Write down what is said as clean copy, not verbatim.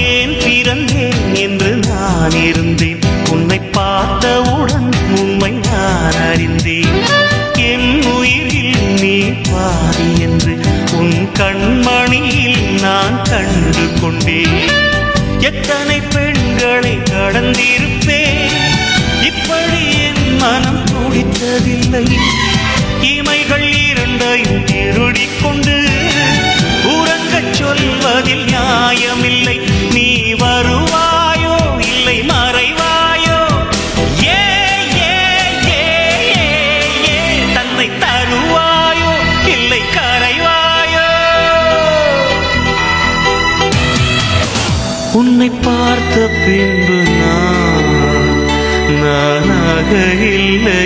ஏன் பிறந்தேன் என்று நான் இருந்தேன், உன்னை பார்த்தவுடன் உண்மை நான் அறிந்தேன். என் உயிரில் நீ பாதி என்று உன் கண்மணியில் நான் கண்டு கொண்டேன். எத்தனை பெண்களை கடந்திருப்பேன், இப்படி என் மனம் துடித்ததில்லை. இமைகள் இரண்டையும் திருடிக் கொண்டு உறங்கச் சொல்வதில் நியாயமில்லை. நீ வருவாயோ இல்லை மறைவாயோ, ஏ ஏ ஏ ஏ தன்னை தருவாயோ இல்லை கரைவாயோ. உன்னை பார்த்த பின்பு நானாக இல்லை.